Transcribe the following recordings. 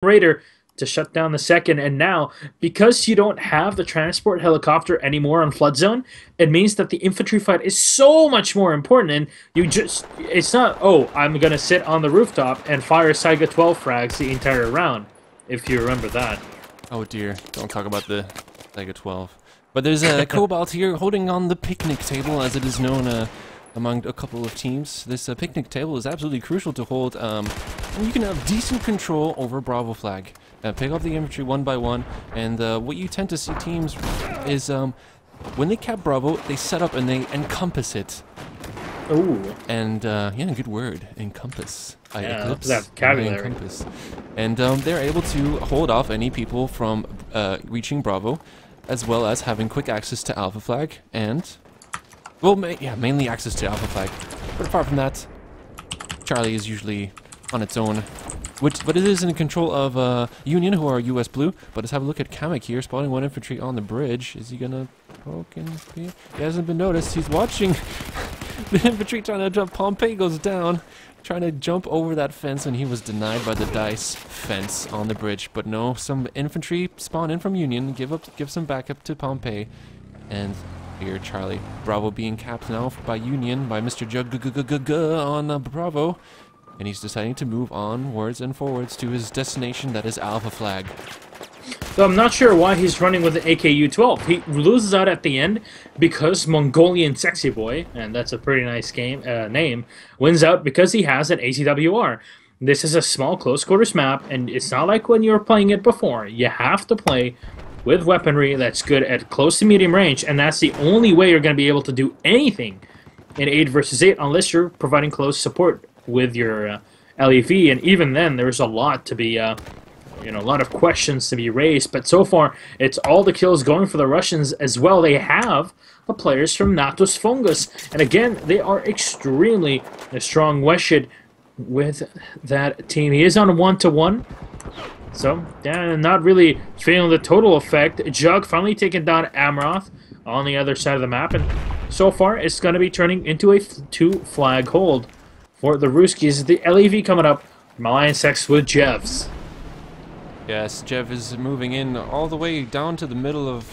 Raider to shut down the second. And now, because you don't have the transport helicopter anymore on Flood Zone, it means that the infantry fight is so much more important. And it's not, oh, I'm going to sit on the rooftop and fire Saiga 12 frags the entire round, if you remember that. Oh dear, don't talk about the Saiga 12. But there's a Cobalt here holding on the picnic table, as it is known among a couple of teams. This picnic table is absolutely crucial to hold, and you can have decent control over Bravo flag. Pick up the infantry one by one, and what you tend to see teams is when they cap Bravo, they set up and they encompass it. Ooh. And yeah, good word, encompass. Yeah, Eclipse, that vocabulary. encompass. And they're able to hold off any people from reaching Bravo, as well as having quick access to Alpha flag and, well, mainly access to Alpha flag. But apart from that, Charlie is usually on its own. But it is in control of Union, who are US Blue. But let's have a look at Kamek here, spawning one infantry on the bridge. Is he gonna poke and spear? He hasn't been noticed. He's watching the infantry trying to jump. Pompey goes down, trying to jump over that fence, and he was denied by the dice fence on the bridge. But no, some infantry spawn in from Union, give some backup to Pompey, and here Charlie. Bravo being capped now by Union, by Mr. Jug on Bravo. And he's deciding to move onwards and forwards to his destination, that is Alpha flag. So I'm not sure why he's running with the AKU-12. He loses out at the end because Mongolian Sexy Boy, and that's a pretty nice name, wins out because he has an ACWR. This is a small close quarters map, and it's not like when you were playing it before. You have to play with weaponry that's good at close to medium range, and that's the only way you're going to be able to do anything in 8 versus 8 unless you're providing close support with your LEV, and even then there's a lot to be a lot of questions to be raised, but so far it's all the kills going for the Russians as well. They have the players from Natos Fungus, and again they are extremely strong. Weshid with that team, he is on 1-to-1, so yeah, not really feeling the total effect. Jug finally taking down Amroth on the other side of the map, and so far it's going to be turning into a 2-flag hold for the Ruskies. The LEV coming up from AllianceX with Jevs. Yes, Jev is moving in all the way down to the middle of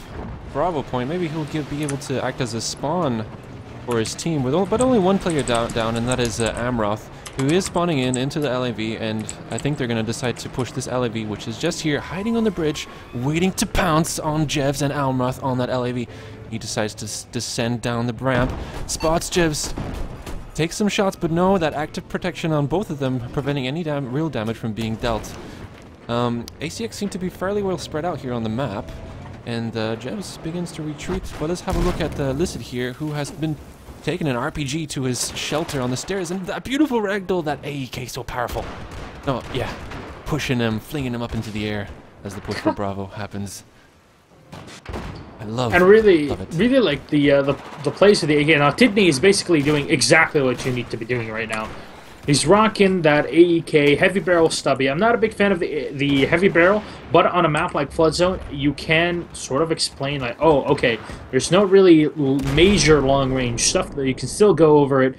Bravo point. Maybe he'll be able to act as a spawn for his team, but only one player down, and that is Amroth, who is spawning into the LAV, and I think they're going to decide to push this LAV, which is just here, hiding on the bridge, waiting to pounce on Jevs and Amroth on that LAV. He decides to descend down the ramp, spots Jevs, takes some shots, but no, that active protection on both of them, preventing any real damage from being dealt. ACX seem to be fairly well spread out here on the map, and Jevs begins to retreat. But let's have a look at Licit here, who has been taking an RPG to his shelter on the stairs, and that beautiful ragdoll, that AEK, so powerful. Oh, yeah, pushing him, flinging him up into the air as the push for Bravo happens. I love it. Really like the plays of the AK. Now Tidney is basically doing exactly what you need to be doing right now. He's rocking that AEK heavy barrel stubby. I'm not a big fan of the heavy barrel, but on a map like Flood Zone, you can sort of explain like, oh, okay, there's no really major long range stuff, but you can still go over it.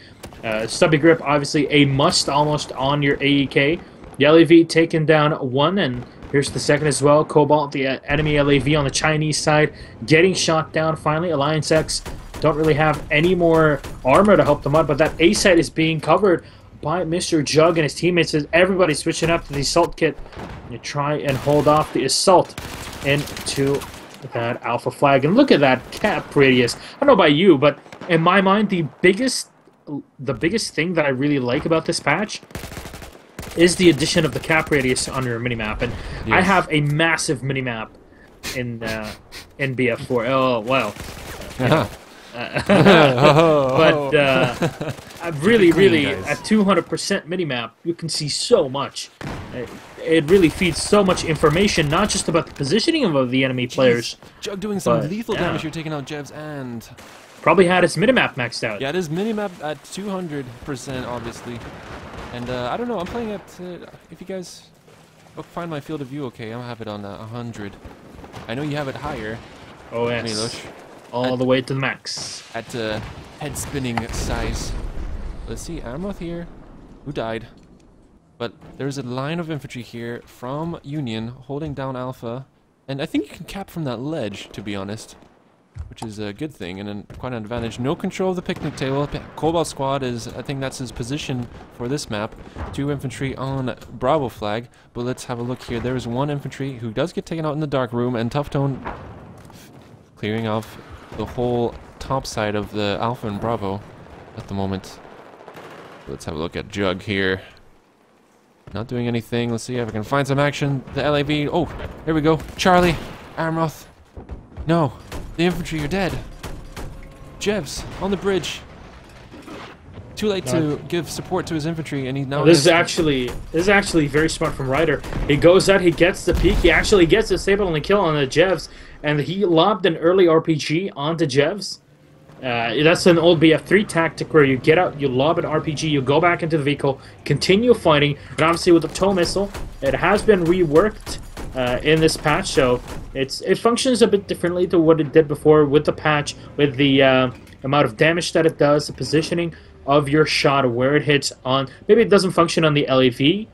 Stubby grip, obviously a must almost on your AEK. The LAV taken down one, and here's the second as well. Cobalt, the enemy LAV on the Chinese side, getting shot down finally. AllianceX don't really have any more armor to help them out, but that A site is being covered by Mr. Jug and his teammates. As everybody's switching up to the assault kit. You try and hold off the assault into that Alpha flag. And look at that cap radius. I don't know about you, but in my mind, the biggest thing that I really like about this patch is the addition of the cap radius on your minimap. And yes, I have a massive minimap in BF4. Oh, wow. Really, at 200% minimap, you can see so much. It really feeds so much information, not just about the positioning of the enemy players. Jug doing some lethal damage here, taking out Jevs, and probably had his minimap maxed out. Yeah, it is minimap at 200%, obviously. And I don't know, I'm playing at, if you guys find my field of view okay, I'll have it on 100. I know you have it higher. Oh, yes. Milosh. All the way to the max. At head spinning size. Let's see, Amroth here, who died. But there's a line of infantry here from Union holding down Alpha. And I think you can cap from that ledge, to be honest. Which is a good thing and quite an advantage. No control of the picnic table. Cobalt Squad is, I think that's his position for this map. 2 infantry on Bravo flag. But let's have a look here. There's 1 infantry who does get taken out in the dark room, and Tough Tone clearing off the whole top side of the Alpha and Bravo at the moment. Let's have a look at Jug here. Not doing anything. Let's see if I can find some action. The LAV. Oh, here we go. Charlie. Amroth. No. The infantry are dead. Jevs on the bridge. Too late to give support to his infantry, and he now. This is actually very smart from Ryder. He goes out, he gets the peak, he actually gets the stable only kill on the Jevs, and he lobbed an early RPG onto Jevs. That's an old BF3 tactic where you get out, you lob an RPG, you go back into the vehicle, continue fighting, and obviously with the tow missile, it has been reworked in this patch, so it functions a bit differently to what it did before with the patch, with the amount of damage that it does, the positioning of your shot, where it hits on. Maybe it doesn't function on the LAV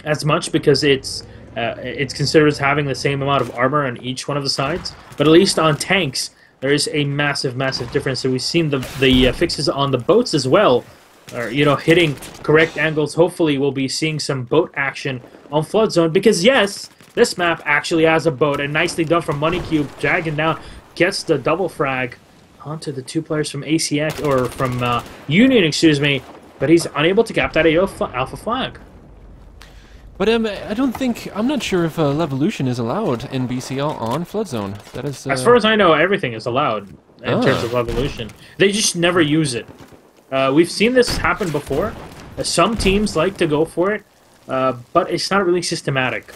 as much because it's considered as having the same amount of armor on each one of the sides, but at least on tanks, there is a massive difference. So we've seen the fixes on the boats as well, or hitting correct angles. Hopefully we'll be seeing some boat action on Flood Zone, because yes, this map actually has a boat, and nicely done from Money Cube, dragging down, gets the double frag onto the 2 players from ACX, or from Union, excuse me, but he's unable to cap that Alpha flag. But I'm not sure if Levolution is allowed in BCL on Flood Zone. That is, as far as I know, everything is allowed in terms of Levolution. They just never use it. We've seen this happen before. Some teams like to go for it, but it's not really systematic.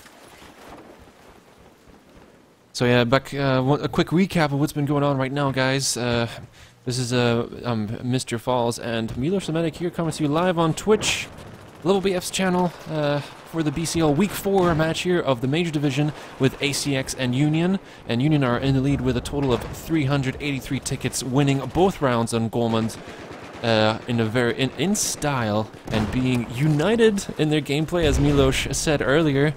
So yeah, back a quick recap of what's been going on right now, guys. This is Mr. Falls, and Milo Semitic here coming to you live on Twitch, levelbf's channel, for the BCL Week 4 match here of the Major Division with ACX and Union. And Union are in the lead with a total of 383 tickets, winning both rounds on Gamemode in style and being united in their gameplay, as Milosh said earlier.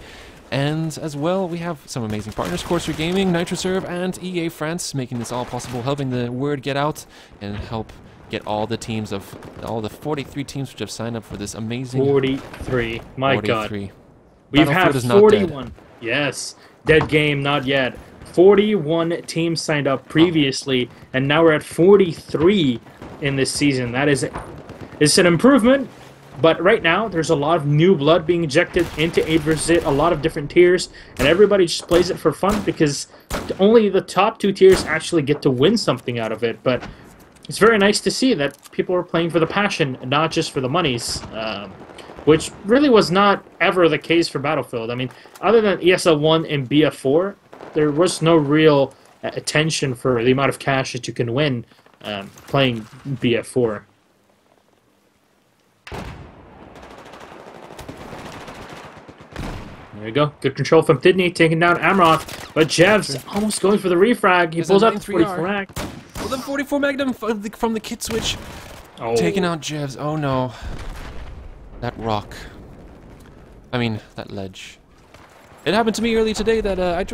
And as well, we have some amazing partners, Corsair Gaming, NitroServe, and EA France, making this all possible, helping the word get out and help get all the teams of all the 43 teams which have signed up for this amazing 43. My 43. God, we've had 41. Yes, dead game, not yet. 41 teams signed up previously, and now we're at 43 in this season. That is, it's an improvement. But right now, there's a lot of new blood being injected into 8 vs. 8, a lot of different tiers, and everybody just plays it for fun because only the top 2 tiers actually get to win something out of it. But it's very nice to see that people are playing for the passion, not just for the monies, which really was not ever the case for Battlefield. I mean, other than ESL 1 and BF4, there was no real attention for the amount of cash that you can win playing BF4. There you go. Good control from Didney, taking down Amroth. But Jevs almost going for the refrag. He pulls out the 44 mag. Well, the 44 Magnum from the kit switch. Oh. Taking out Jevs. Oh no. That rock. I mean, that ledge. It happened to me early today that I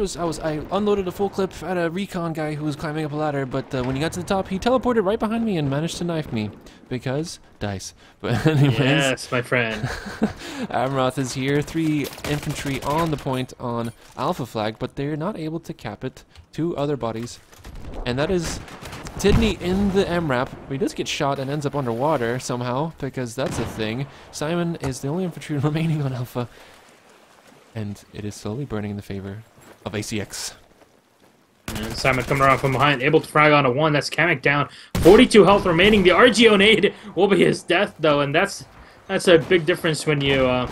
unloaded a full clip at a recon guy who was climbing up a ladder, but when he got to the top, he teleported right behind me and managed to knife me. Because dice. But anyways, yes, my friend. Amroth is here, 3 infantry on the point on Alpha flag, but they're not able to cap it. 2 other bodies, and that is Tidney in the MRAP. He does get shot and ends up underwater somehow, because that's a thing. Simon is the only infantry remaining on Alpha, and it is slowly burning in the favor of ACX. And Simon coming around from behind, able to frag onto 1. That's Kamek down. 42 health remaining. The RGO nade will be his death, though, and that's a big difference when you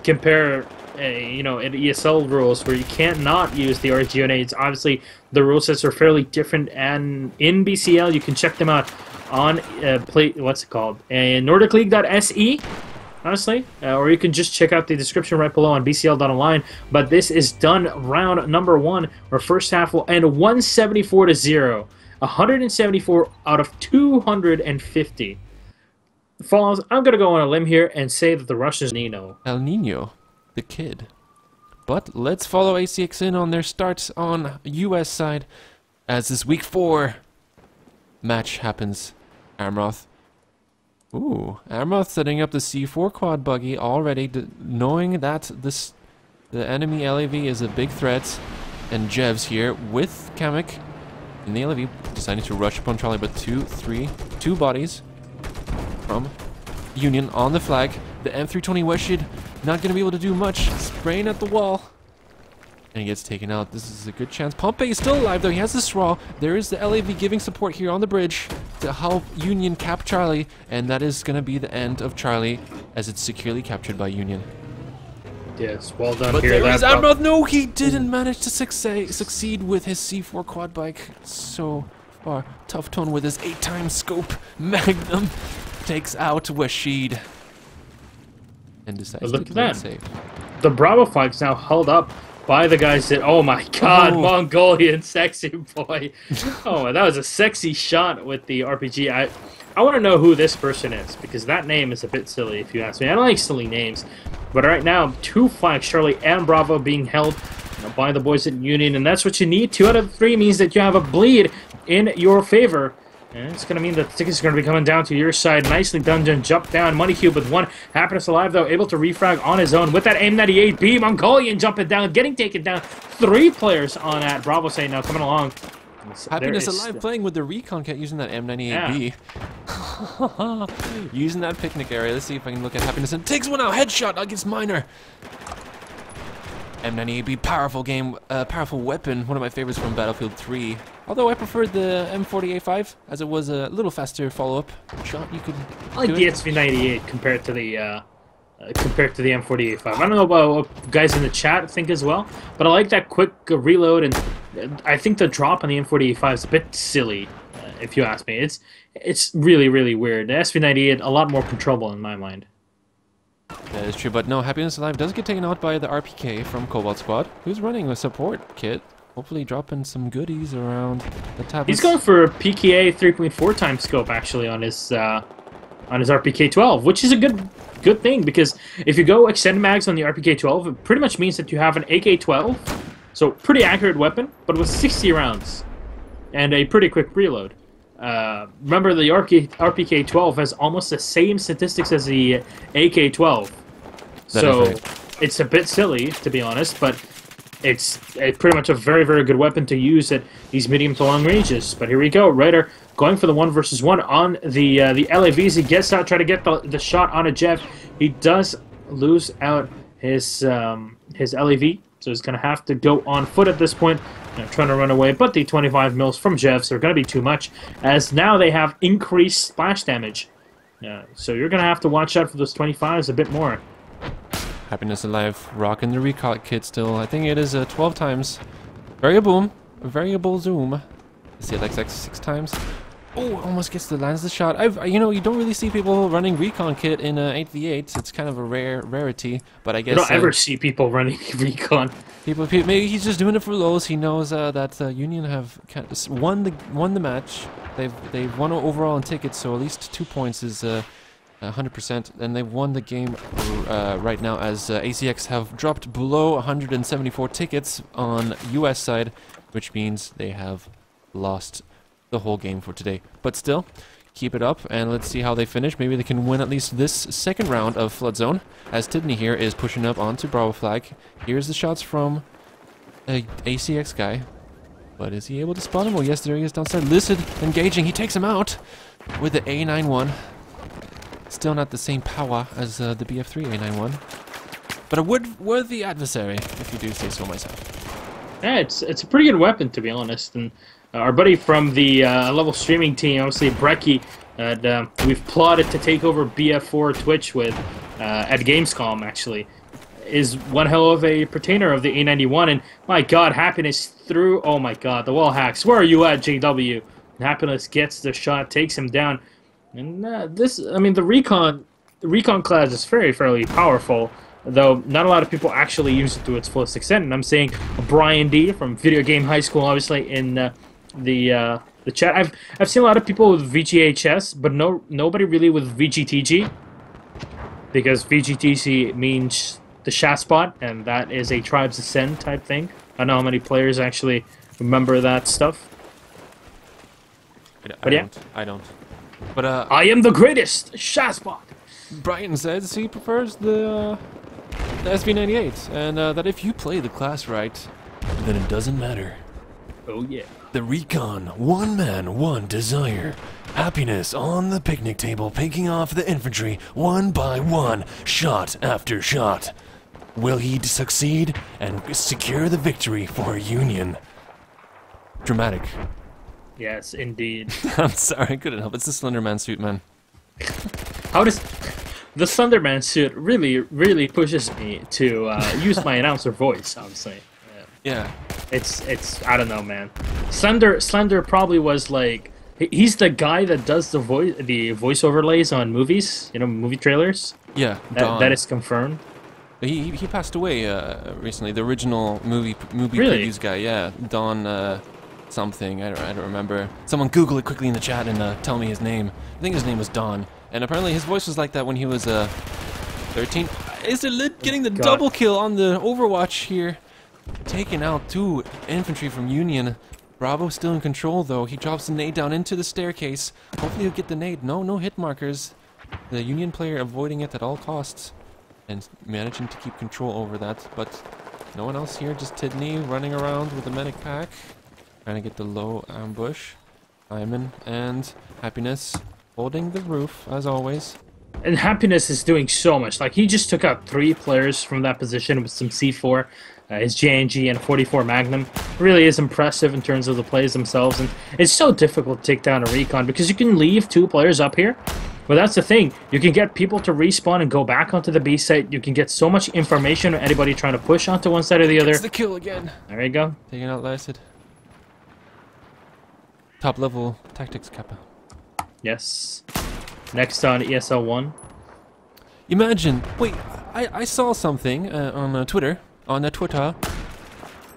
compare, in ESL rules where you can't not use the RGO nades. Obviously, the rule sets are fairly different, and in BCL, you can check them out on what's it called? NordicLeague.se. Honestly, or you can just check out the description right below on BCL.online. But this is done round number 1, where first half will end 174-0. 174 out of 250. Falls, I'm going to go on a limb here and say that the Russians Nino. El Nino, the kid. But let's follow ACX in on their starts on US side as this week 4 match happens. Amroth. Ooh, Amroth setting up the C4 quad buggy already, knowing that the enemy LAV is a big threat. And Jevs here with Kamek in the LAV, deciding to rush upon Charlie, but two bodies from Union on the flag. The M320 Weshid not going to be able to do much. Spraying at the wall. And he gets taken out. This is a good chance. Pompey is still alive, though. He has the straw. There is the LAV giving support here on the bridge to help Union cap Charlie. And that is going to be the end of Charlie as it's securely captured by Union. Yes, well done But here. there is Amroth. No, he didn't manage to succeed with his C4 quad bike. So far. Tough Tone with his 8x scope. Magnum takes out Washid. And decides Look to at play that. it safe. The Bravo flag's now held up by the guys that, oh my god, Oh. Mongolian sexy boy. Oh, that was a sexy shot with the RPG. I want to know who this person is, because that name is a bit silly if you ask me. I don't like silly names. But right now, 2 flags, Charlie and Bravo, being held by the boys at Union, and that's what you need. 2 out of 3 means that you have a bleed in your favor. And it's going to mean that the tickets are going to be coming down to your side. Nicely done, jump down. Money Cube with 1. Happiness Alive, though, able to refrag on his own with that M98B. Mongolian jumping down, getting taken down. 3 players on that. Bravo saying, now coming along. Happiness Alive playing with the recon kit using that M98B. Using that picnic area. Let's see if I can look at Happiness. And takes one out. Headshot against Miner. M98B, powerful game, powerful weapon. One of my favorites from Battlefield 3. Although I preferred the M40A5 as it was a little faster follow-up shot. You could. I like the SV98 compared to the M40A5. I don't know about what guys in the chat think as well, but I like that quick reload, and I think the drop on the M40A5 is a bit silly, if you ask me. It's really, really weird. The SV98 a lot more controllable in my mind. That is true, but no, Happiness Alive does get taken out by the RPK from Cobalt Squad, who's running a support kit. Hopefully dropping some goodies around the tablets. He's going for a PKA 3.4 times scope actually on his RPK 12, which is a good thing, because if you go extended mags on the RPK 12, it pretty much means that you have an AK 12, so pretty accurate weapon, but with 60 rounds and a pretty quick reload. Remember, the RPK 12 has almost the same statistics as the AK 12, so right. It's a bit silly, to be honest, but it's pretty much a very, very good weapon to use at these medium to long ranges. But here we go, Ryder going for the 1 versus 1 on the LAVs. He gets out, try to get the shot on a Jeff. He does lose out his LAV, so he's going to have to go on foot at this point, trying to run away. But the 25 mils from Jeffs are going to be too much, as now they have increased splash damage. So you're going to have to watch out for those 25s a bit more. Happiness Alive rocking the recon kit still. I think it is 12 times. Variable zoom. AllianceX 6 times. Oh, almost lands the shot. You don't really see people running recon kit in 8v8. It's kind of a rarity, but I guess You don't ever see people running recon. People, maybe he's just doing it for lows. He knows that Union have won the match. They've won overall in tickets, so at least 2 points is 100%, and they've won the game right now, as ACX have dropped below 174 tickets on US side, which means they have lost the whole game for today. But still, keep it up, and let's see how they finish. Maybe they can win at least this second round of Flood Zone, as Tidney here is pushing up onto Bravo flag. Here's the shots from a ACX guy, but is he able to spot him? Well, yes, there he is downside. Listed, engaging, he takes him out with the A91. Still not the same power as the BF3 A91, but a worthy adversary, if you do say so myself. Yeah, it's a pretty good weapon, to be honest. And our buddy from the level streaming team, obviously Brecky, we've plotted to take over BF4 Twitch with at Gamescom, actually, is one hell of a pertainer of the A91. And my God, Happiness through. Oh my God, the wall hacks. Where are you at, JW? And Happiness gets the shot, takes him down. And the recon class is fairly powerful, though not a lot of people actually use it to its fullest extent. And I'm saying Brian D from Video Game High School, obviously in the the chat. I've seen a lot of people with VGHS, but nobody really with VGTG, because VGTG means the chat spot, and that is a Tribes Ascend type thing. I don't know how many players actually remember that stuff. I don't. But I am the greatest chat spot. Brian says he prefers the SV98, and that if you play the class right, then it doesn't matter. Oh yeah. The Recon, one man, one desire. Happiness on the picnic table, picking off the infantry one by one, shot after shot. Will he succeed and secure the victory for Union? Dramatic. Yes, indeed. I'm sorry, I couldn't help it. It's the Slenderman suit, man. How does the Slenderman suit really pushes me to use my announcer voice? Honestly. Yeah. It's I don't know, man. Slender probably was like, he's the guy that does the voice overlays on movies, you know, movie trailers. Yeah. That is confirmed. He passed away recently. The original movie Really? previews guy. Yeah, Don something. I don't remember. Someone Google it quickly in the chat and tell me his name. I think his name was Don. And apparently his voice was like that when he was 13. Is it getting the double kill on the Overwatch here? Taking out 2 infantry from Union. Bravo still in control though. He drops the nade down into the staircase. Hopefully he'll get the nade. No hit markers. The Union player avoiding it at all costs and managing to keep control over that. But no one else here. Just Tidney running around with the medic pack, trying to get the low ambush. Hyman and Happiness holding the roof as always. And Happiness is doing so much. Like, he just took out 3 players from that position with some C4. His JNG and 44 Magnum really is impressive in terms of the plays themselves, and it's so difficult to take down a recon because you can leave 2 players up here, but that's the thing. You can get people to respawn and go back onto the B site. You can get so much information on anybody trying to push onto one side or the other. It's the kill again. There you go. Taking out Lasted. Top level tactics Kappa. Yes. Next on ESL 1. Imagine. Wait, I saw something on Twitter. On Twitter,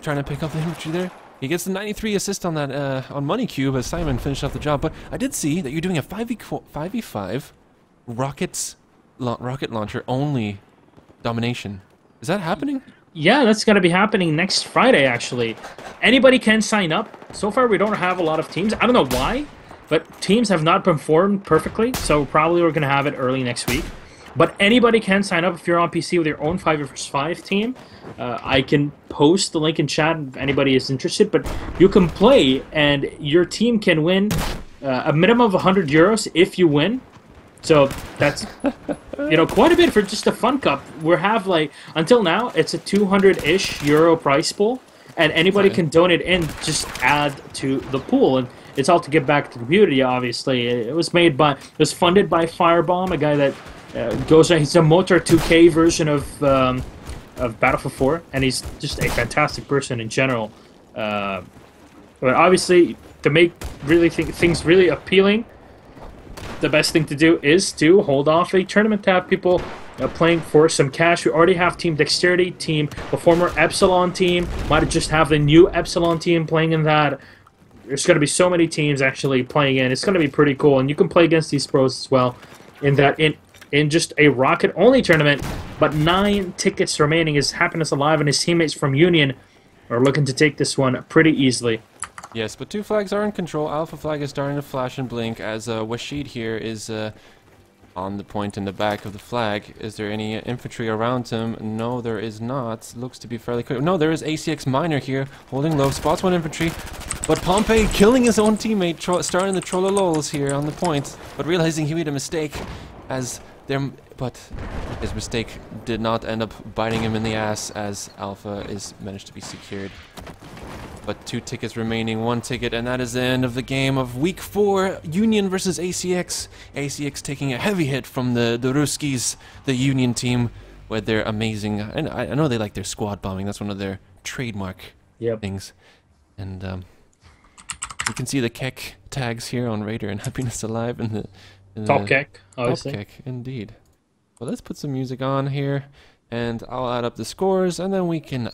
trying to pick up the infantry there. He gets the 93 assist on that on Money Cube as Simon finished off the job. But I did see that you're doing a 5v5 rocket launcher only domination. Is that happening? Yeah, that's going to be happening next Friday, actually. Anybody can sign up. So far, we don't have a lot of teams. I don't know why, but teams have not performed perfectly, so probably we're going to have it early next week. But anybody can sign up if you're on PC with your own 5v5 team. I can post the link in chat if anybody is interested, but you can play, and your team can win a minimum of 100 euros if you win. So that's, you know, quite a bit for just a fun cup. We have, like, until now, it's a 200-ish euro prize pool, and anybody can donate in, just add to the pool, and it's all to give back to the community, obviously. It was funded by Firebomb, a guy that he's a Motor 2K version of Battlefield 4, and he's just a fantastic person in general. But obviously, to make things really appealing, the best thing to do is to hold off a tournament to have people playing for some cash. We already have Team Dexterity, the former Epsilon team, might just have the new Epsilon team playing in that. There's going to be so many teams actually playing in. It's going to be pretty cool, and you can play against these pros as well in just a rocket-only tournament, but 9 tickets remaining as Happiness Alive and his teammates from Union are looking to take this one pretty easily. Yes, but 2 flags are in control. Alpha flag is starting to flash and blink as Washid here is on the point in the back of the flag. Is there any infantry around him? No, there is not. Looks to be fairly clear. No, there is ACX Miner here, holding low, spots 1 infantry. But Pompey killing his own teammate, starting the Trollolols here on the point, but realizing he made a mistake but his mistake did not end up biting him in the ass as Alpha is managed to be secured. But 2 tickets remaining, 1 ticket, and that is the end of the game of Week 4, Union versus ACX. ACX taking a heavy hit from the Ruskies, the Union team, with their amazing, and I know they like their squad bombing, that's one of their trademark things. And you can see the Keck tags here on Raider and Happiness Alive in the Top Keck, obviously. Top Keck, indeed. Well, let's put some music on here, and I'll add up the scores, and then we can